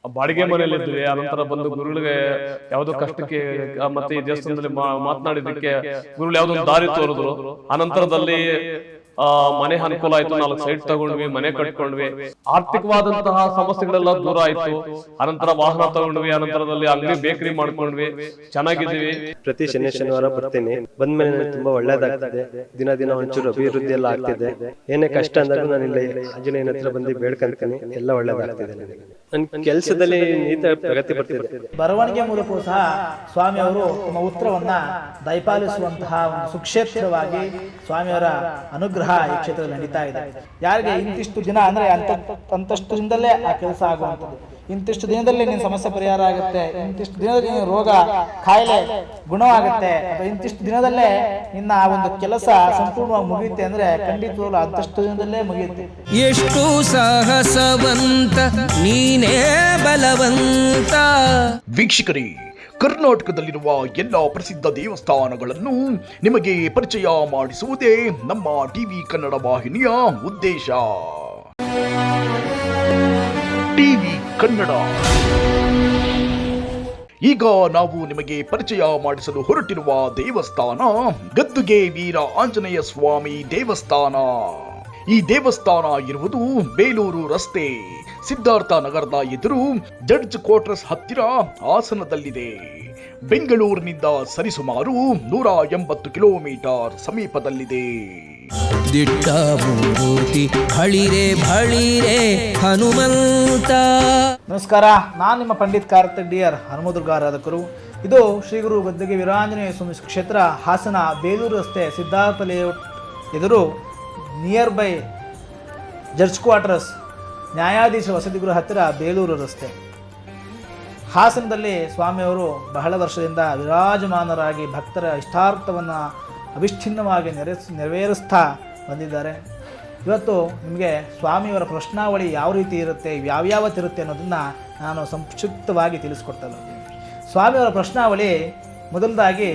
ಬಾಡಿಗೆ ಮನೆಯಲ್ಲಿ ಇದ್ವಿ. ಅನಂತರ ಬಂದು ಗುರುಗಳಿಗೆ ಯಾವ್ದೋ ಕಷ್ಟಕ್ಕೆ ಮತ್ತೆ ಈ ದೇವಸ್ಥಾನದಲ್ಲಿ ಮಾತನಾಡಿದಕ್ಕೆ ಗುರುಗಳು ಯಾವ್ದೊಂದು ದಾರಿ ತೋರಿದ್ರು. ಅನಂತರದಲ್ಲಿ ಮನೆ ಅನುಕೂಲ ಆಯ್ತು, 4 ಸೈಟ್ ತಗೊಂಡ್ವಿ, ಮನೆ ಕಟ್ಕೊಂಡ್ವಿ, ಆರ್ಥಿಕವಾದಂತಹ ಸಮಸ್ಯೆಗಳೆಲ್ಲ ದೂರ ಆಯ್ತು. ಅನಂತರ ವಾಹನ ತಗೊಂಡ್ವಿ, ಅನಂತರದಲ್ಲಿ ಅಂಗಡಿ ಬೇಕರಿ ಮಾಡ್ಕೊಂಡ್ವಿ, ಚೆನ್ನಾಗಿದ್ದೀವಿ. ಪ್ರತಿ ಶನಿವಾರ ಬರ್ತೀನಿ. ಬಂದ್ಮೇಲೆ ತುಂಬಾ ಒಳ್ಳೇದಾಗ್ತದೆ. ದಿನ ಒಂಚೂರು ಅಭಿವೃದ್ಧಿ ಎಲ್ಲ ಆಗ್ತಿದೆ. ಏನೇ ಕಷ್ಟ ಅಂದಾಗ ನಾನು ಇಲ್ಲಿ ಆಂಜನೇಯನ ಹತ್ರ ಬಂದು ಬೇಡ್ಕೊಂತೀನಿ, ಎಲ್ಲ ಒಳ್ಳೇದಾಗ್ತಿದೆ. ನನ್ನ ಕೆಲಸದಲ್ಲಿ ನೀತ ಪ್ರಗತಿ ಬರ್ತಿದೆ. ಬರವಣಿಗೆ ಮೂಲಕವೂ ಸಹ ಸ್ವಾಮಿಯವರು ತಮ್ಮ ಉತ್ತರವನ್ನ ದಯಪಾಲಿಸುವಂತಹ ಒಂದು ಸುಕ್ಷೇತ್ರವಾಗಿ ಸ್ವಾಮಿಯವರ ಅನುಗ್ರಹ ಈ ಕ್ಷೇತ್ರದಲ್ಲಿ ನಡೀತಾ ಇದೆ. ಯಾರಿಗೆ ಇಂತಿಷ್ಟು ದಿನ ಅಂದ್ರೆ ಅಂತಷ್ಟು ದಿನದಲ್ಲೇ ಆ ಕೆಲಸ ಆಗುವಂಥದ್ದು, ಇಂತಿಷ್ಟು ದಿನದಲ್ಲಿ ನಿನ್ನ ಸಮಸ್ಯೆ ಪರಿಹಾರ ಆಗುತ್ತೆ, ಇಂತಿಷ್ಟು ದಿನದಲ್ಲಿ ನಿನ್ನ ರೋಗ ಕಾಯಿಲೆ ಗುಣವಾಗುತ್ತೆ, ಅಥವಾ ಇಂತಿಷ್ಟು ದಿನದಲ್ಲೇ ನಿನ್ನ ಆ ಒಂದು ಕೆಲಸ ಸಂಪೂರ್ಣವಾಗಿ ಮುಗಿಯುತ್ತೆ ಅಂದ್ರೆ ಖಂಡಿತವಾಗ್ಲೂ ಅಂತಷ್ಟು ದಿನದಲ್ಲೇ ಮುಗಿಯುತ್ತೆ. ಎಷ್ಟು ಸಾಹಸವಂತ ನೀನೇ ಬಲವಂತ. ವೀಕ್ಷಕರೇ, ಕರ್ನಾಟಕದಲ್ಲಿರುವ ಎಲ್ಲ ಪ್ರಸಿದ್ಧ ದೇವಸ್ಥಾನಗಳನ್ನು ನಿಮಗೆ ಪರಿಚಯ ಮಾಡಿಸುವುದೇ ನಮ್ಮ ಟಿವಿ ಕನ್ನಡ ವಾಹಿನಿಯ ಉದ್ದೇಶ. ಟಿವಿ ಕನ್ನಡ. ಈಗ ನಾವು ನಿಮಗೆ ಪರಿಚಯ ಮಾಡಿಸಲು ಹೊರಟಿರುವ ದೇವಸ್ಥಾನ ಗದ್ದುಗೆ ವೀರ ಆಂಜನೇಯ ಸ್ವಾಮಿ ದೇವಸ್ಥಾನ. ಈ ದೇವಸ್ಥಾನ ಇರುವುದು ಬೇಲೂರು ರಸ್ತೆ, ಸಿದ್ಧಾರ್ಥ ನಗರದ ಎದುರು ಜಡ್ಜ್ ಕ್ವಾರ್ಟರ್ಸ್ ಹತ್ತಿರ ಹಾಸನದಲ್ಲಿದೆ. ಬೆಂಗಳೂರಿನಿಂದ ಸರಿಸುಮಾರು 180 ಕಿಲೋಮೀಟರ್ ಸಮೀಪದಲ್ಲಿದೆ. ದಿಟ್ಟ ಮೂರ್ತಿ ಭಳಿರೆ ಭಳಿರೆ ಹನುಮಂತ. ನಮಸ್ಕಾರ, ನಾನು ನಿಮ್ಮ ಪಂಡಿತ್ ಕಾರ್ತಿಕ್ ಡಿಆರ್ ಹನುಮದುರ್ಗಾರಾಧಕರು. ಇದು ಶ್ರೀ ಗುರು ಗದ್ದುಗೆ ವೀರಾಂಜನೇಯ ಸ್ವಾಮಿ ಕ್ಷೇತ್ರ, ಹಾಸನ, ಬೇಲೂರು ರಸ್ತೆ, ಸಿದ್ಧಾರ್ಥ ಲೇಔಟ್ ಎದುರು, ನಿಯರ್ ಬೈ ಜಡ್ಜ್ ಕ್ವಾರ್ಟರ್ಸ್, ನ್ಯಾಯಾಧೀಶ ವಸತಿ ಗೃಹ ಹತ್ತಿರ, ಬೇಲೂರು ರಸ್ತೆ, ಹಾಸನದಲ್ಲಿ ಸ್ವಾಮಿಯವರು ಬಹಳ ವರ್ಷದಿಂದ ವಿರಾಜಮಾನರಾಗಿ ಭಕ್ತರ ಇಷ್ಟಾರ್ಥವನ್ನು ಅವಿಚ್ಛಿನ್ನವಾಗಿ ನೆರವೇರಿಸ್ತಾ ಬಂದಿದ್ದಾರೆ. ಇವತ್ತು ನಿಮಗೆ ಸ್ವಾಮಿಯವರ ಪ್ರಶ್ನಾವಳಿ ಯಾವ ರೀತಿ ಇರುತ್ತೆ, ಯಾವ್ಯಾವತ್ತಿರುತ್ತೆ ಅನ್ನೋದನ್ನು ನಾನು ಸಂಕ್ಷಿಪ್ತವಾಗಿ ತಿಳಿಸ್ಕೊಡ್ತಾ ಇದ್ದೀನಿ. ಸ್ವಾಮಿಯವರ ಪ್ರಶ್ನಾವಳಿ ಮೊದಲದಾಗಿ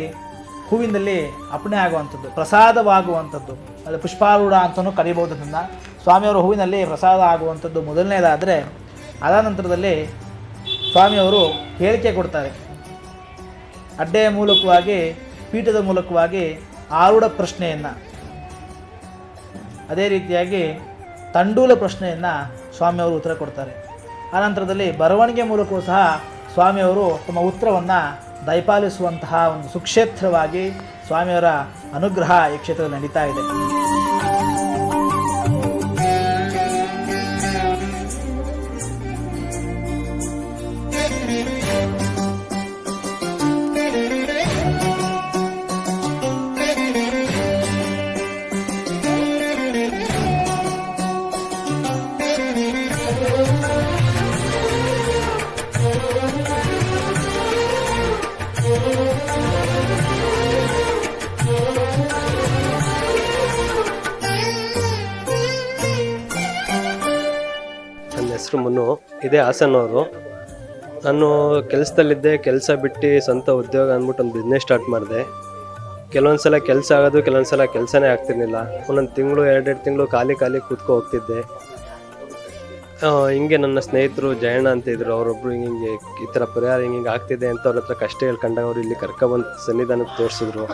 ಹೂವಿನಲ್ಲಿ ಅಪ್ಪಣೆ ಆಗುವಂಥದ್ದು, ಪ್ರಸಾದವಾಗುವಂಥದ್ದು, ಅದು ಪುಷ್ಪಾರೂಢ ಅಂತಲೂ ಕರೀಬಹುದು. ಅದನ್ನು ಸ್ವಾಮಿಯವರು ಹೂವಿನಲ್ಲಿ ಪ್ರಸಾದ ಆಗುವಂಥದ್ದು ಮೊದಲನೇದಾದರೆ, ಅದಾದ ನಂತರದಲ್ಲಿ ಸ್ವಾಮಿಯವರು ಹೇಳಿಕೆ ಕೊಡ್ತಾರೆ. ಅಡ್ಡೆಯ ಮೂಲಕವಾಗಿ, ಪೀಠದ ಮೂಲಕವಾಗಿ ಆರೂಢ ಪ್ರಶ್ನೆಯನ್ನು, ಅದೇ ರೀತಿಯಾಗಿ ತಂಡೂಲ ಪ್ರಶ್ನೆಯನ್ನು ಸ್ವಾಮಿಯವರು ಉತ್ತರ ಕೊಡ್ತಾರೆ. ಆನಂತರದಲ್ಲಿ ಬರವಣಿಗೆ ಮೂಲಕವೂ ಸಹ ಸ್ವಾಮಿಯವರು ತಮ್ಮ ಉತ್ತರವನ್ನು ದಯಪಾಲಿಸುವಂತಹ ಒಂದು ಸುಕ್ಷೇತ್ರವಾಗಿ ಸ್ವಾಮಿಯವರ ಅನುಗ್ರಹ ಈ ಕ್ಷೇತ್ರದಲ್ಲಿ ನಡೀತಾ ಇದೆ. ಹೆಸರು ಮುನ್ನು, ಇದೇ ಹಾಸನವರು. ನಾನು ಕೆಲಸದಲ್ಲಿದ್ದೆ, ಕೆಲಸ ಬಿಟ್ಟು ಸ್ವಂತ ಉದ್ಯೋಗ ಅಂದ್ಬಿಟ್ಟು ಒಂದು ಬಿಸ್ನೆಸ್ ಸ್ಟಾರ್ಟ್ ಮಾಡಿದೆ. ಕೆಲವೊಂದು ಸಲ ಕೆಲಸ ಆಗೋದು, ಕೆಲವೊಂದು ಸಲ ಕೆಲಸನೇ ಆಗ್ತಿರ್ಲಿಲ್ಲ. ಒಂದೊಂದು ತಿಂಗಳು 2 ತಿಂಗಳು ಖಾಲಿ ಕೂತ್ಕೊ ಹೋಗ್ತಿದ್ದೆ. ಹಿಂಗೆ ನನ್ನ ಸ್ನೇಹಿತರು ಜಯಣ್ಣ ಅಂತ ಇದ್ರು, ಅವರೊಬ್ರು ಹಿಂಗೆ ಈ ಥರ ಪರಿಹಾರ ಹಿಂಗೆ ಆಗ್ತಿದೆ ಅಂತ ಅವ್ರ ಹತ್ರ ಕಷ್ಟ ಹೇಳ್ಕೊಂಡಾಗ ಅವರು ಇಲ್ಲಿ ಕರ್ಕೊಬಂದು ಸನ್ನಿಧಾನಕ್ಕೆ ತೋರಿಸಿದ್ರು.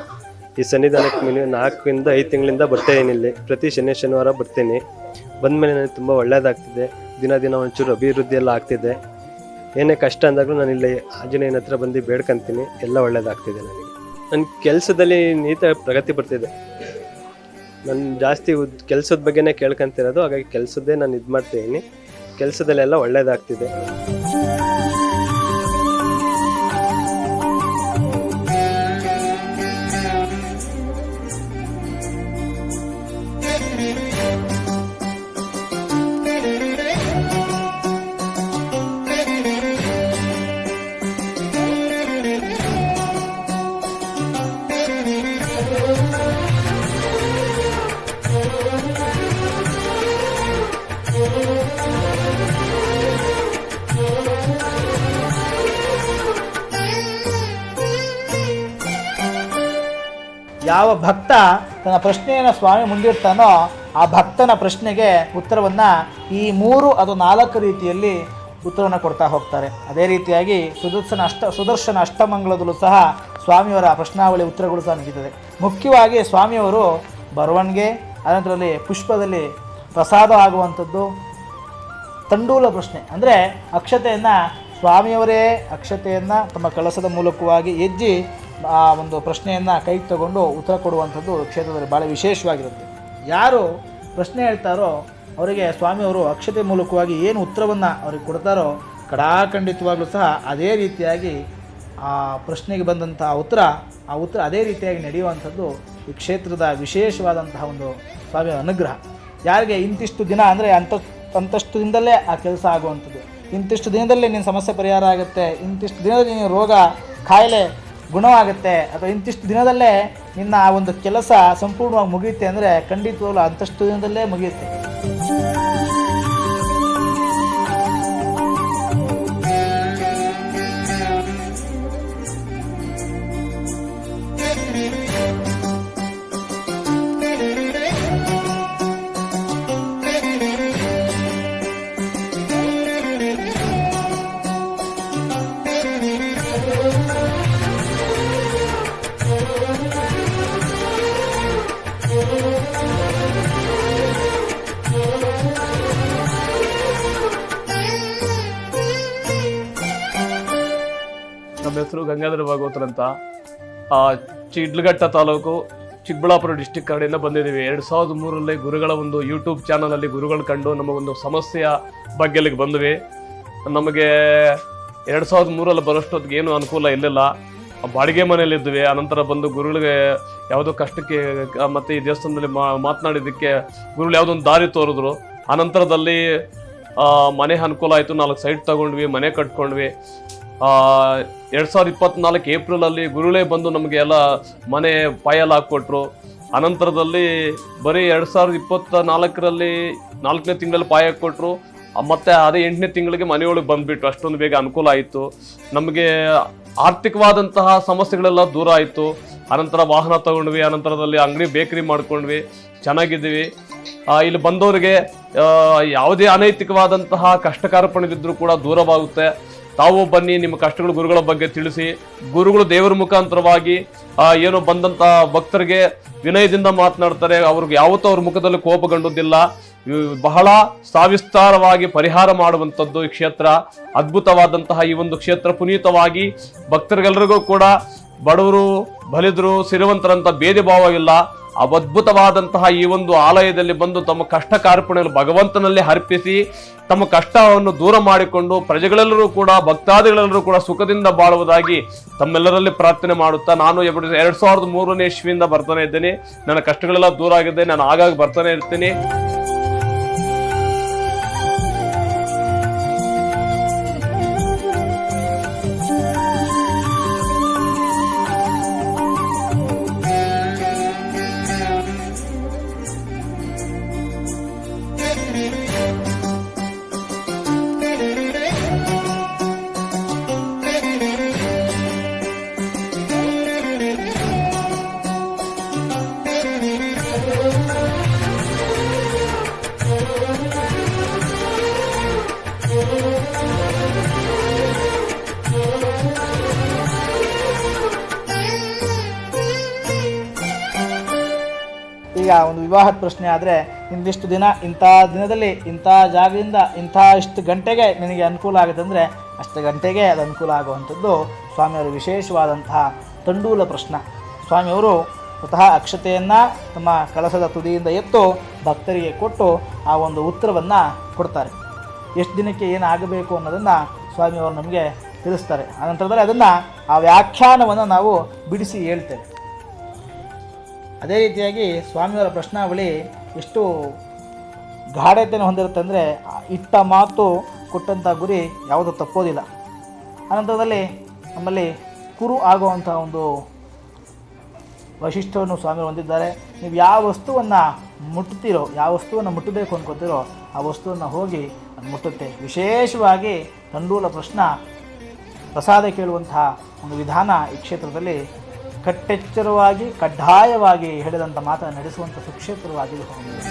ಈ ಸನ್ನಿಧಾನಕ್ಕೆ 4 ಇಂದ 5 ತಿಂಗಳಿಂದ ಬರ್ತಾಯಿದ್ದೀನಿ. ಇಲ್ಲಿ ಪ್ರತಿ ಶನಿವಾರ ಬರ್ತೀನಿ. ಬಂದಮೇಲೆ ನನಗೆ ತುಂಬ ಒಳ್ಳೇದಾಗ್ತಿದೆ. ದಿನ ಒಂಚೂರು ಅಭಿವೃದ್ಧಿ ಎಲ್ಲ ಆಗ್ತಿದೆ. ಏನೇ ಕಷ್ಟ ಅಂದಾಗಲೂ ನಾನು ಇಲ್ಲಿ ಆಂಜನೇಯನ ಹತ್ರ ಬಂದು ಬೇಡ್ಕೊಂತೀನಿ, ಎಲ್ಲ ಒಳ್ಳೇದಾಗ್ತಿದೆ. ನನಗೆ ನನ್ನ ಕೆಲಸದಲ್ಲಿ ನೀತ ಪ್ರಗತಿ ಬರ್ತಿದೆ. ನಾನು ಜಾಸ್ತಿ ಕೆಲಸದ ಬಗ್ಗೆನೇ ಕೇಳ್ಕೊಂತಿರೋದು, ಹಾಗಾಗಿ ಕೆಲಸದ್ದೇ ನಾನು ಇದು ಮಾಡ್ತಾಯಿದ್ದೀನಿ. ಕೆಲಸದಲ್ಲೆಲ್ಲ ಒಳ್ಳೇದಾಗ್ತಿದೆ. ಯಾವ ಭಕ್ತ ತನ್ನ ಪ್ರಶ್ನೆಯನ್ನು ಸ್ವಾಮಿ ಮುಂದಿಡ್ತಾನೋ ಆ ಭಕ್ತನ ಪ್ರಶ್ನೆಗೆ ಉತ್ತರವನ್ನು ಈ 3 ಅಥವಾ 4 ರೀತಿಯಲ್ಲಿ ಉತ್ತರವನ್ನು ಕೊಡ್ತಾ ಹೋಗ್ತಾರೆ. ಅದೇ ರೀತಿಯಾಗಿ ಸುದರ್ಶನ ಅಷ್ಟಮಂಗಲದಲ್ಲೂ ಸಹ ಸ್ವಾಮಿಯವರ ಪ್ರಶ್ನಾವಳಿ ಉತ್ತರಗಳು ಸಹ ನಡೀತದೆ. ಮುಖ್ಯವಾಗಿ ಸ್ವಾಮಿಯವರು ಬರವಣಿಗೆ, ಅನಂತರದಲ್ಲಿ ಪುಷ್ಪದಲ್ಲಿ ಪ್ರಸಾದ ಆಗುವಂಥದ್ದು, ತಂಡೂಲ ಪ್ರಶ್ನೆ ಅಂದರೆ ಅಕ್ಷತೆಯನ್ನು ಸ್ವಾಮಿಯವರೇ ಅಕ್ಷತೆಯನ್ನು ತಮ್ಮ ಕಳಸದ ಮೂಲಕವಾಗಿ ಹೆಜ್ಜಿ ಆ ಒಂದು ಪ್ರಶ್ನೆಯನ್ನು ಕೈಗೆ ತಗೊಂಡು ಉತ್ತರ ಕೊಡುವಂಥದ್ದು ಕ್ಷೇತ್ರದಲ್ಲಿ ಭಾಳ ವಿಶೇಷವಾಗಿರುತ್ತೆ. ಯಾರು ಪ್ರಶ್ನೆ ಹೇಳ್ತಾರೋ ಅವರಿಗೆ ಸ್ವಾಮಿಯವರು ಅಕ್ಷತೆ ಮೂಲಕವಾಗಿ ಏನು ಉತ್ತರವನ್ನು ಅವ್ರಿಗೆ ಕೊಡ್ತಾರೋ ಕಡಾಖಂಡಿತವಾಗಲೂ ಸಹ ಅದೇ ರೀತಿಯಾಗಿ ಆ ಪ್ರಶ್ನೆಗೆ ಬಂದಂಥ ಉತ್ತರ ಅದೇ ರೀತಿಯಾಗಿ ನಡೆಯುವಂಥದ್ದು ಈ ಕ್ಷೇತ್ರದ ವಿಶೇಷವಾದಂತಹ ಒಂದು ಸ್ವಾಮಿಯ ಅನುಗ್ರಹ. ಯಾರಿಗೆ ಇಂತಿಷ್ಟು ದಿನ ಅಂದರೆ ಅಂತಷ್ಟು ದಿನದಲ್ಲೇ ಆ ಕೆಲಸ ಆಗುವಂಥದ್ದು, ಇಂತಿಷ್ಟು ದಿನದಲ್ಲೇ ನಿನ್ನ ಸಮಸ್ಯೆ ಪರಿಹಾರ ಆಗುತ್ತೆ, ಇಂತಿಷ್ಟು ದಿನದಲ್ಲಿ ನಿನ್ನ ರೋಗ ಕಾಯಿಲೆ ಗುಣವಾಗುತ್ತೆ, ಅಥವಾ ಇಂತಿಷ್ಟು ದಿನದಲ್ಲೇ ನಿನ್ನ ಆ ಒಂದು ಕೆಲಸ ಸಂಪೂರ್ಣವಾಗಿ ಮುಗಿಯುತ್ತೆ ಅಂದರೆ ಖಂಡಿತವಾಗ್ಲೂ ಅಂತಷ್ಟು ದಿನದಲ್ಲೇ ಮುಗಿಯುತ್ತೆ. ನಮ್ಮ ಹೆಸರು ಗಂಗಾಧರ ಭಾಗವತರ್ ಅಂತ. ಶಿಡ್ಲಘಟ್ಟ ತಾಲೂಕು ಚಿಕ್ಕಬಳ್ಳಾಪುರ ಡಿಸ್ಟಿಕ್ ಕಡೆಯಿಂದ ಬಂದಿದ್ದೀವಿ. 2003ರಲ್ಲಿ ಗುರುಗಳ ಒಂದು ಯೂಟ್ಯೂಬ್ ಚಾನಲಲ್ಲಿ ಗುರುಗಳು ಕಂಡು ನಮ್ಮ ಒಂದು ಸಮಸ್ಯೆಯ ಬಗ್ಗೆ ಅಲ್ಲಿಗೆ ಬಂದ್ವಿ. ನಮಗೆ 2003ರಲ್ಲಿ ಬರೋಷ್ಟೊತ್ತಿಗೆ ಏನು ಅನುಕೂಲ ಇರಲಿಲ್ಲ, ಬಾಡಿಗೆ ಮನೆಯಲ್ಲಿದ್ವಿ. ಅನಂತರ ಬಂದು ಗುರುಗಳಿಗೆ ಯಾವುದೋ ಕಷ್ಟಕ್ಕೆ ಮತ್ತು ಈ ದೇವಸ್ಥಾನದಲ್ಲಿ ಮಾತನಾಡಿದ್ದಕ್ಕೆ ಗುರುಗಳು ಯಾವುದೊಂದು ದಾರಿ ತೋರಿದ್ರು. ಅನಂತರದಲ್ಲಿ ಮನೆ ಅನುಕೂಲ ಆಯಿತು, 4 ಸೈಟ್ ತಗೊಂಡ್ವಿ, ಮನೆ ಕಟ್ಕೊಂಡ್ವಿ. 2024 ಏಪ್ರಿಲಲ್ಲಿ ಗುರುಗಳೇ ಬಂದು ನಮಗೆ ಎಲ್ಲ ಮನೆ ಪಾಯೆಲ್ಲ ಹಾಕ್ಕೊಟ್ರು. ಅನಂತರದಲ್ಲಿ ಬರೀ 2024ರಲ್ಲಿ 4ನೇ ತಿಂಗಳಲ್ಲಿ ಪಾಯ ಹಾಕ್ಕೊಟ್ರು. ಮತ್ತೆ ಅದೇ 8ನೇ ತಿಂಗಳಿಗೆ ಮನೆಯೊಳಗೆ ಬಂದುಬಿಟ್ಟು ಅಷ್ಟೊಂದು ಬೇಗ ಅನುಕೂಲ ಆಯಿತು. ನಮಗೆ ಆರ್ಥಿಕವಾದಂತಹ ಸಮಸ್ಯೆಗಳೆಲ್ಲ ದೂರ ಆಯಿತು. ಅನಂತರ ವಾಹನ ತಗೊಂಡ್ವಿ, ಅನಂತರದಲ್ಲಿ ಅಂಗಡಿ ಬೇಕರಿ ಮಾಡ್ಕೊಂಡ್ವಿ, ಚೆನ್ನಾಗಿದ್ದೀವಿ. ಇಲ್ಲಿ ಬಂದವರಿಗೆ ಯಾವುದೇ ಅನೈತಿಕವಾದಂತಹ ಕಷ್ಟ ಕಾರ್ಪಣ್ಯವಿದ್ರೂ ಕೂಡ ದೂರವಾಗುತ್ತೆ. ತಾವು ಬನ್ನಿ, ನಿಮ್ಮ ಕಷ್ಟಗಳು ಗುರುಗಳ ಬಗ್ಗೆ ತಿಳಿಸಿ. ಗುರುಗಳು ದೇವರ ಮುಖಾಂತರವಾಗಿ ಏನೋ ಬಂದಂಥ ಭಕ್ತರಿಗೆ ವಿನಯದಿಂದ ಮಾತನಾಡ್ತಾರೆ. ಅವ್ರಿಗೆ ಯಾವತ್ತೂ ಅವ್ರ ಮುಖದಲ್ಲಿ ಕೋಪಗೊಂಡುದಿಲ್ಲ. ಬಹಳ ಸಾವಿಸ್ತಾರವಾಗಿ ಪರಿಹಾರ ಮಾಡುವಂಥದ್ದು ಈ ಕ್ಷೇತ್ರ. ಅದ್ಭುತವಾದಂತಹ ಈ ಒಂದು ಕ್ಷೇತ್ರ ಪುನೀತವಾಗಿ ಭಕ್ತರಿಗೆಲ್ಲರಿಗೂ ಕೂಡ ಬಡವರು ಬಲಿದ್ರು ಸಿರಿವಂತರಂತ ಭೇದ ಭಾವವಿಲ್ಲ. ಅದ್ಭುತವಾದಂತಹ ಈ ಒಂದು ಆಲಯದಲ್ಲಿ ಬಂದು ತಮ್ಮ ಕಷ್ಟ ಕಾರ್ಪಣ್ಯಗಳು ಭಗವಂತನಲ್ಲಿ ಅರ್ಪಿಸಿ ತಮ್ಮ ಕಷ್ಟವನ್ನು ದೂರ ಮಾಡಿಕೊಂಡು ಪ್ರಜೆಗಳೆಲ್ಲರೂ ಕೂಡ ಭಕ್ತಾದಿಗಳೆಲ್ಲರೂ ಕೂಡ ಸುಖದಿಂದ ಬಾಳುವುದಾಗಿ ತಮ್ಮೆಲ್ಲರಲ್ಲಿ ಪ್ರಾರ್ಥನೆ ಮಾಡುತ್ತಾ ನಾನು 2003ನೇ ಇಸ್ವಿಯಿಂದ ಬರ್ತಾನೆ ಇದ್ದೇನೆ. ನನ್ನ ಕಷ್ಟಗಳೆಲ್ಲ ದೂರ ಆಗಿದೆ. ನಾನು ಆಗಾಗ ಬರ್ತಾನೆ ಇರ್ತೀನಿ. ಈಗ ಒಂದು ವಿವಾಹದ ಪ್ರಶ್ನೆ ಆದರೆ ಇಂದಿಷ್ಟು ದಿನ ಇಂಥ ದಿನದಲ್ಲಿ ಇಂಥ ಜಾಗದಿಂದ ಇಷ್ಟು ಗಂಟೆಗೆ ನಿನಗೆ ಅನುಕೂಲ ಆಗುತ್ತೆ ಅಂದರೆ ಅಷ್ಟು ಗಂಟೆಗೆ ಅದು ಅನುಕೂಲ ಆಗುವಂಥದ್ದು ಸ್ವಾಮಿಯವರು ವಿಶೇಷವಾದಂತಹ ತಂಡೂಲ ಪ್ರಶ್ನೆ. ಸ್ವಾಮಿಯವರು ಸ್ವತಃ ಅಕ್ಷತೆಯನ್ನು ತಮ್ಮ ಕಳಸದ ತುದಿಯಿಂದ ಎತ್ತು ಭಕ್ತರಿಗೆ ಕೊಟ್ಟು ಆ ಒಂದು ಉತ್ತರವನ್ನು ಕೊಡ್ತಾರೆ. ಎಷ್ಟು ದಿನಕ್ಕೆ ಏನಾಗಬೇಕು ಅನ್ನೋದನ್ನು ಸ್ವಾಮಿಯವರು ನಮಗೆ ತಿಳಿಸ್ತಾರೆ. ಆನಂತರದಲ್ಲಿ ಅದನ್ನು ಆ ವ್ಯಾಖ್ಯಾನವನ್ನು ನಾವು ಬಿಡಿಸಿ ಹೇಳ್ತೇವೆ. ಅದೇ ರೀತಿಯಾಗಿ ಸ್ವಾಮಿಯವರ ಪ್ರಶ್ನಾವಳಿ ಎಷ್ಟು ಗಾಢತೆಯನ್ನು ಹೊಂದಿರುತ್ತೆ ಅಂದರೆ ಇಟ್ಟ ಮಾತು ಕೊಟ್ಟಂಥ ಗುರಿ ಯಾವುದೂ ತಪ್ಪೋದಿಲ್ಲ. ಅನಂತರದಲ್ಲಿ ನಮ್ಮಲ್ಲಿ ಕುರು ಆಗುವಂಥ ಒಂದು ವೈಶಿಷ್ಟ್ಯವನ್ನು ಸ್ವಾಮಿಯವರು ಹೊಂದಿದ್ದಾರೆ. ನೀವು ಯಾವ ವಸ್ತುವನ್ನು ಮುಟ್ಟುತ್ತೀರೋ, ಯಾವ ವಸ್ತುವನ್ನು ಮುಟ್ಟಬೇಕು ಅಂದ್ಕೋತೀರೋ ಆ ವಸ್ತುವನ್ನು ಹೋಗಿ ಅದು ಮುಟ್ಟುತ್ತೆ. ವಿಶೇಷವಾಗಿ ತಂಡೂಲ ಪ್ರಸಾದ ಕೇಳುವಂತಹ ಒಂದು ವಿಧಾನ ಈ ಕ್ಷೇತ್ರದಲ್ಲಿ ಕಟ್ಟೆಚ್ಚರವಾಗಿ ಕಡ್ಡಾಯವಾಗಿ ಹೇಳಿದಂಥ ಮಾತನ್ನು ನಡೆಸುವಂಥ ಸುಕ್ಷೇತ್ರವಾಗಿ ಹೊಂದಿದೆ.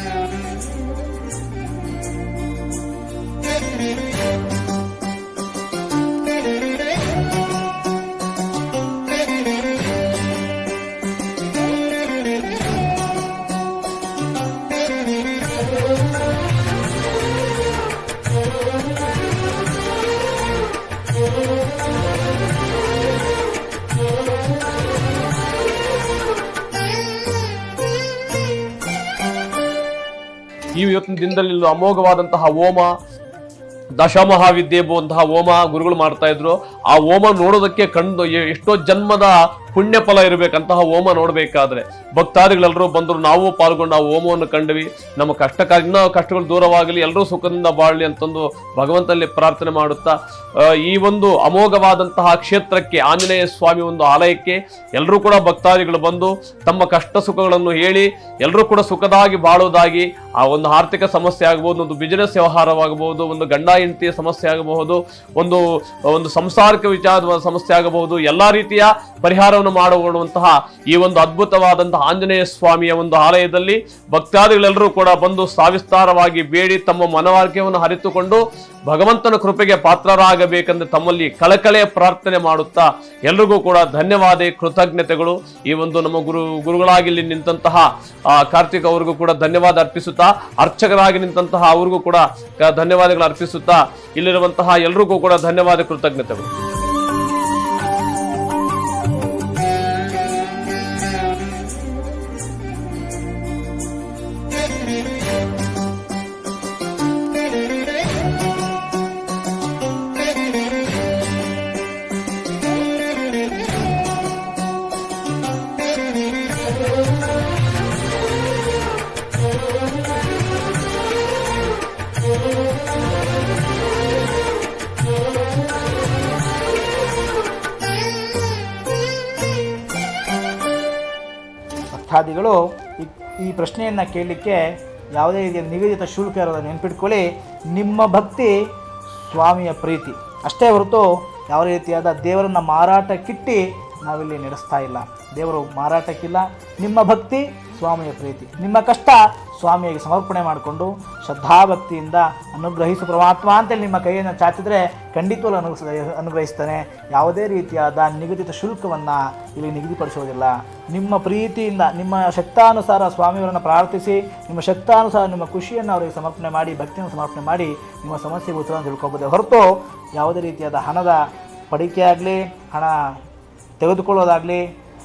ಇವತ್ತಿನ ದಿನದಲ್ಲಿ ಅಮೋಘವಾದಂತಹ ಹೋಮ, ದಶಮಹಾವಿದ್ಯೆ ಎಂಬುವಂತಹ ಹೋಮ ಗುರುಗಳು ಮಾಡ್ತಾ ಇದ್ರು. ಆ ಹೋಮ ನೋಡೋದಕ್ಕೆ ಎಷ್ಟೋ ಜನ್ಮದ ಪುಣ್ಯ ಫಲ ಇರಬೇಕಂತಹ ಹೋಮ ನೋಡ್ಬೇಕಾದ್ರೆ ಭಕ್ತಾದಿಗಳೆಲ್ಲರೂ ಬಂದ್ರು, ನಾವು ಪಾಲ್ಗೊಂಡು ಆ ಹೋಮವನ್ನು ಕಂಡ್ವಿ. ನಮ್ಮ ಇನ್ನೂ ಕಷ್ಟಗಳು ದೂರವಾಗಲಿ, ಎಲ್ಲರೂ ಸುಖದಿಂದ ಬಾಳಲಿ ಅಂತಂದು ಭಗವಂತನಲ್ಲಿ ಪ್ರಾರ್ಥನೆ ಮಾಡುತ್ತಾ ಈ ಒಂದು ಅಮೋಘವಾದಂತಹ ಕ್ಷೇತ್ರಕ್ಕೆ, ಆಂಜನೇಯ ಸ್ವಾಮಿ ಒಂದು ಆಲಯಕ್ಕೆ ಎಲ್ಲರೂ ಕೂಡ ಭಕ್ತಾದಿಗಳು ಬಂದು ತಮ್ಮ ಕಷ್ಟ ಸುಖಗಳನ್ನು ಹೇಳಿ ಎಲ್ಲರೂ ಕೂಡ ಸುಖದಾಗಿ ಬಾಳೋದಾಗಿ, ಆ ಒಂದು ಆರ್ಥಿಕ ಸಮಸ್ಯೆ ಆಗಬಹುದು, ಒಂದು ಬಿಸಿನೆಸ್ ವ್ಯವಹಾರವಾಗಬಹುದು, ಒಂದು ಗಂಡ ಹೆಂಡತಿಯ ಸಮಸ್ಯೆ ಆಗಬಹುದು, ಒಂದು ಸಂಸಾರಿಕ ವಿಚಾರದ ಸಮಸ್ಯೆ ಆಗಬಹುದು, ಎಲ್ಲಾ ರೀತಿಯ ಪರಿಹಾರವನ್ನು ಮಾಡುವಂತಹ ಈ ಒಂದು ಅದ್ಭುತವಾದಂತಹ ಆಂಜನೇಯ ಸ್ವಾಮಿಯ ಒಂದು ಆಲಯದಲ್ಲಿ ಭಕ್ತಾದಿಗಳೆಲ್ಲರೂ ಕೂಡ ಬಂದು ಸಾವಿಸ್ತಾರವಾಗಿ ಬೇಡಿ ತಮ್ಮ ಮನವಾರ್ಕೆಯನ್ನು ಹರಿತುಕೊಂಡು ಭಗವಂತನ ಕೃಪೆಗೆ ಪಾತ್ರರಾಗಬೇಕೆಂದು ತಮ್ಮಲ್ಲಿ ಕಳಕಳೆಯ ಪ್ರಾರ್ಥನೆ ಮಾಡುತ್ತಾ ಎಲ್ರಿಗೂ ಕೂಡ ಧನ್ಯವಾದ, ಕೃತಜ್ಞತೆಗಳು. ಈ ಒಂದು ನಮ್ಮ ಗುರುಗಳಾಗಿ ಇಲ್ಲಿ ನಿಂತಹ ಕಾರ್ತಿಕ್ ಅವ್ರಿಗೂ ಕೂಡ ಧನ್ಯವಾದ ಅರ್ಪಿಸುತ್ತಾ, ಅರ್ಚಕರಾಗಿ ನಿಂತಹ ಅವ್ರಿಗೂ ಕೂಡ ಧನ್ಯವಾದಗಳು ಅರ್ಪಿಸುತ್ತಾ, ಇಲ್ಲಿರುವಂತಹ ಎಲ್ರಿಗೂ ಕೂಡ ಧನ್ಯವಾದ, ಕೃತಜ್ಞತೆಗಳು. ಭಕ್ತಾದಿಗಳು ಈ ಪ್ರಶ್ನೆಯನ್ನು ಕೇಳಲಿಕ್ಕೆ ಯಾವುದೇ ರೀತಿಯ ನಿಗದಿತ ಶುಲ್ಕ ಇರೋದನ್ನು ನೆನ್ಪಿಟ್ಕೊಳ್ಳಿ. ನಿಮ್ಮ ಭಕ್ತಿ ಸ್ವಾಮಿಯ ಪ್ರೀತಿ ಅಷ್ಟೇ ಹೊರತು ಯಾವ ರೀತಿಯಾದ ದೇವರನ್ನು ಮಾರಾಟಕ್ಕಿಟ್ಟು ನಾವಿಲ್ಲಿ ನಡೆಸ್ತಾ ಇಲ್ಲ. ದೇವರು ಮಾರಾಟಕ್ಕಿಲ್ಲ. ನಿಮ್ಮ ಭಕ್ತಿ ಸ್ವಾಮಿಯ ಪ್ರೀತಿ, ನಿಮ್ಮ ಕಷ್ಟ ಸ್ವಾಮಿಗೆ ಸಮರ್ಪಣೆ ಮಾಡಿಕೊಂಡು ಶ್ರದ್ಧಾಭಕ್ತಿಯಿಂದ ಅನುಗ್ರಹಿಸು ಪರಮಾತ್ಮ ಅಂತೇಳಿ ನಿಮ್ಮ ಕೈಯನ್ನು ಚಾಚಿದರೆ ಖಂಡಿತವೂ ಅನುಗ್ರಹಿಸ್ತಾನೆ. ಯಾವುದೇ ರೀತಿಯಾದ ನಿಗದಿತ ಶುಲ್ಕವನ್ನು ಇಲ್ಲಿ ನಿಗದಿಪಡಿಸೋದಿಲ್ಲ. ನಿಮ್ಮ ಪ್ರೀತಿಯಿಂದ ನಿಮ್ಮ ಶಕ್ತಾನುಸಾರ ಸ್ವಾಮಿಯವರನ್ನು ಪ್ರಾರ್ಥಿಸಿ, ನಿಮ್ಮ ಶಕ್ತಾನುಸಾರ ನಿಮ್ಮ ಖುಷಿಯನ್ನು ಅವರಿಗೆ ಸಮರ್ಪಣೆ ಮಾಡಿ, ಭಕ್ತಿಯನ್ನು ಸಮರ್ಪಣೆ ಮಾಡಿ ನಿಮ್ಮ ಸಮಸ್ಯೆಗೆ ಉತ್ತರವನ್ನು ತಿಳ್ಕೊಬೋದೇ ಹೊರತು ಯಾವುದೇ ರೀತಿಯಾದ ಹಣದ ಪಡಿಕೆ ಆಗಲಿ, ಹಣ ತೆಗೆದುಕೊಳ್ಳೋದಾಗಲಿ,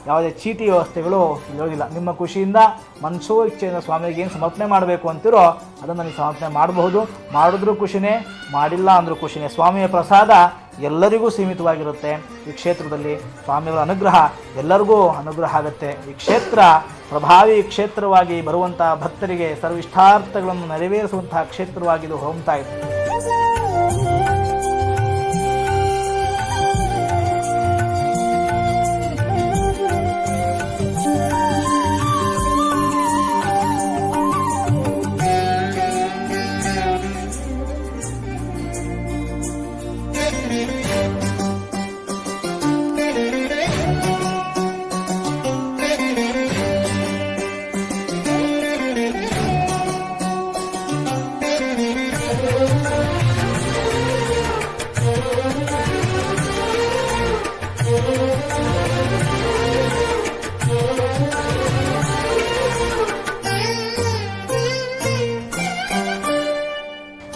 ಯಾವುದೇ ಚೀಟಿ ವ್ಯವಸ್ಥೆಗಳು ಇರೋದಿಲ್ಲ. ನಿಮ್ಮ ಖುಷಿಯಿಂದ ಮನಸ್ಸೋ ಇಚ್ಛೆಯಿಂದ ಸ್ವಾಮಿಗೆ ಏನು ಸಮರ್ಪಣೆ ಮಾಡಬೇಕು ಅಂತಿರೋ ಅದನ್ನು ನೀವು ಸಮರ್ಪಣೆ ಮಾಡಬಹುದು. ಮಾಡಿದ್ರೂ ಖುಷಿನೇ, ಮಾಡಿಲ್ಲ ಅಂದರೂ ಖುಷಿನೇ. ಸ್ವಾಮಿಯ ಪ್ರಸಾದ ಎಲ್ಲರಿಗೂ ಸೀಮಿತವಾಗಿರುತ್ತೆ. ಈ ಕ್ಷೇತ್ರದಲ್ಲಿ ಸ್ವಾಮಿಯವರ ಅನುಗ್ರಹ ಎಲ್ಲರಿಗೂ ಅನುಗ್ರಹ ಆಗುತ್ತೆ. ಈ ಕ್ಷೇತ್ರ ಪ್ರಭಾವಿ ಕ್ಷೇತ್ರವಾಗಿ ಬರುವಂಥ ಭಕ್ತರಿಗೆ ಸರ್ವಿಷ್ಟಾರ್ಥಗಳನ್ನು ನೆರವೇರಿಸುವಂತಹ ಕ್ಷೇತ್ರವಾಗಿ ಇದು ಹೊರಮ್ತಾ ಇದೆ.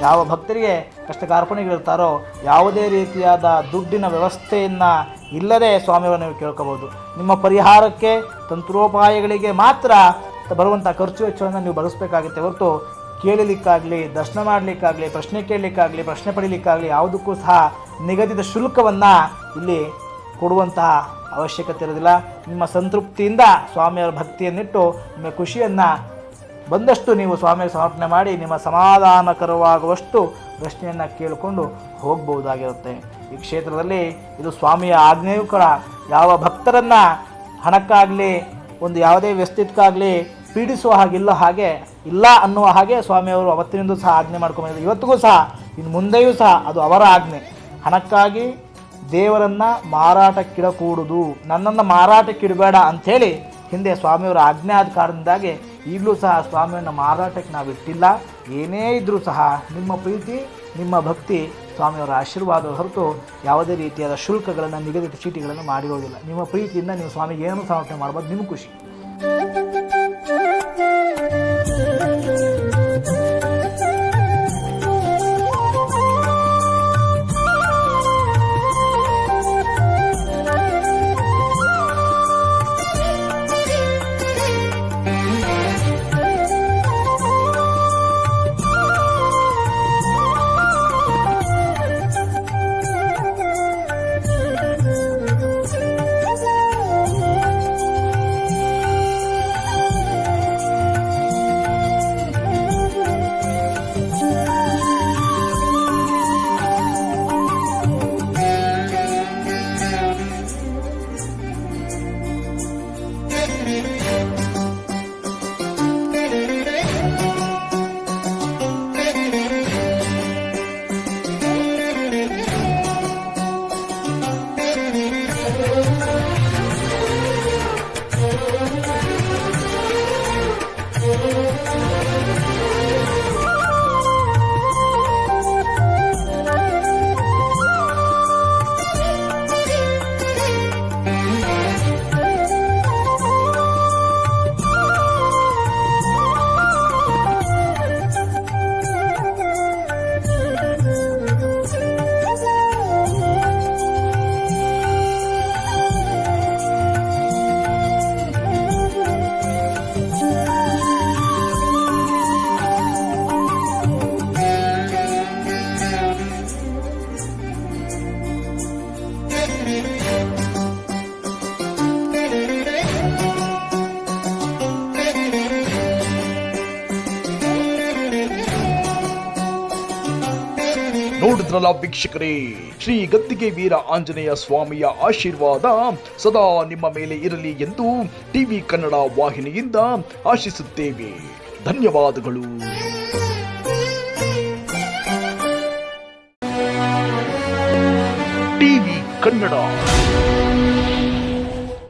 ಯಾವ ಭಕ್ತರಿಗೆ ಕಷ್ಟ ಕಾರ್ಪಣ್ಯಗಳಿರ್ತಾರೋ ಯಾವುದೇ ರೀತಿಯಾದ ದುಡ್ಡಿನ ವ್ಯವಸ್ಥೆಯನ್ನು ಇಲ್ಲದೆ ಸ್ವಾಮಿಯವರನ್ನು ನೀವು ಕೇಳ್ಕೋಬೋದು. ನಿಮ್ಮ ಪರಿಹಾರಕ್ಕೆ ತಂತ್ರೋಪಾಯಗಳಿಗೆ ಮಾತ್ರ ಬರುವಂಥ ಖರ್ಚು ವೆಚ್ಚವನ್ನು ನೀವು ಬಳಸಬೇಕಾಗುತ್ತೆ ಹೊರತು ಕೇಳಲಿಕ್ಕಾಗಲಿ, ದರ್ಶನ ಮಾಡಲಿಕ್ಕಾಗಲಿ, ಪ್ರಶ್ನೆ ಕೇಳಲಿಕ್ಕಾಗಲಿ, ಪ್ರಶ್ನೆ ಪಡೀಲಿಕ್ಕಾಗಲಿ ಯಾವುದಕ್ಕೂ ಸಹ ನಿಗದಿತ ಶುಲ್ಕವನ್ನು ಇಲ್ಲಿ ಕೊಡುವಂತಹ ಅವಶ್ಯಕತೆ ಇರೋದಿಲ್ಲ. ನಿಮ್ಮ ಸಂತೃಪ್ತಿಯಿಂದ ಸ್ವಾಮಿಯವರ ಭಕ್ತಿಯನ್ನಿಟ್ಟು ನಿಮ್ಮ ಖುಷಿಯನ್ನು ಬಂದಷ್ಟು ನೀವು ಸ್ವಾಮಿಗೆ ಸಮರ್ಪಣೆ ಮಾಡಿ ನಿಮ್ಮ ಸಮಾಧಾನಕರವಾಗುವಷ್ಟು ಪ್ರಶ್ನೆಯನ್ನು ಕೇಳಿಕೊಂಡು ಹೋಗ್ಬೋದಾಗಿರುತ್ತೆ. ಈ ಕ್ಷೇತ್ರದಲ್ಲಿ ಇದು ಸ್ವಾಮಿಯ ಆಜ್ಞೆಯೂ ಕೂಡ ಯಾವ ಭಕ್ತರನ್ನು ಹಣಕ್ಕಾಗಲಿ ಒಂದು ಯಾವುದೇ ವ್ಯಸ್ತಿತ್ಕಾಗಲಿ ಪೀಡಿಸುವ ಇಲ್ಲ ಅನ್ನುವ ಹಾಗೆ ಸ್ವಾಮಿಯವರು ಅವತ್ತಿನಿಂದ ಸಹ ಆಜ್ಞೆ ಮಾಡ್ಕೊಂಡಿದ್ದಾರೆ. ಇವತ್ತಿಗೂ ಸಹ ಇನ್ನು ಮುಂದೆಯೂ ಸಹ ಅದು ಅವರ ಆಜ್ಞೆ. ಹಣಕ್ಕಾಗಿ ದೇವರನ್ನು ಮಾರಾಟಕ್ಕಿಡಕೂಡುದು, ನನ್ನನ್ನು ಮಾರಾಟಕ್ಕಿಡಬೇಡ ಅಂಥೇಳಿ ಹಿಂದೆ ಸ್ವಾಮಿಯವರ ಆಜ್ಞೆ ಆದ ಕಾರಣದಿಂದಾಗಿ ಈಗಲೂ ಸಹ ಸ್ವಾಮಿಯನ್ನು ಮಾರಾಟಕ್ಕೆ ನಾವು ಇಟ್ಟಿಲ್ಲ. ಏನೇ ಇದ್ದರೂ ಸಹ ನಿಮ್ಮ ಪ್ರೀತಿ, ನಿಮ್ಮ ಭಕ್ತಿ ಸ್ವಾಮಿಯವರ ಆಶೀರ್ವಾದ ಹೊರತು ಯಾವುದೇ ರೀತಿಯಾದ ಶುಲ್ಕಗಳನ್ನು, ನಿಗದಿತ ಚೀಟಿಗಳನ್ನು ಮಾಡಿರೋದಿಲ್ಲ. ನಿಮ್ಮ ಪ್ರೀತಿಯಿಂದ ನೀವು ಸ್ವಾಮಿಗೆ ಏನು ಸಮರ್ಪಣೆ ಮಾಡ್ಬೋದು, ನಿಮ್ಮ ಖುಷಿ. ಮಾತ್ರಲ್ಲ ವೀಕ್ಷಕರೇ, ಶ್ರೀ ಗದ್ದಿಗೆ ವೀರ ಆಂಜನೇಯ ಸ್ವಾಮಿಯ ಆಶೀರ್ವಾದ ಸದಾ ನಿಮ್ಮ ಮೇಲೆ ಇರಲಿ ಎಂದು ಟಿವಿ ಕನ್ನಡ ವಾಹಿನಿಯಿಂದ ಆಶಿಸುತ್ತೇವೆ. ಧನ್ಯವಾದಗಳು. ಟಿವಿ ಕನ್ನಡ.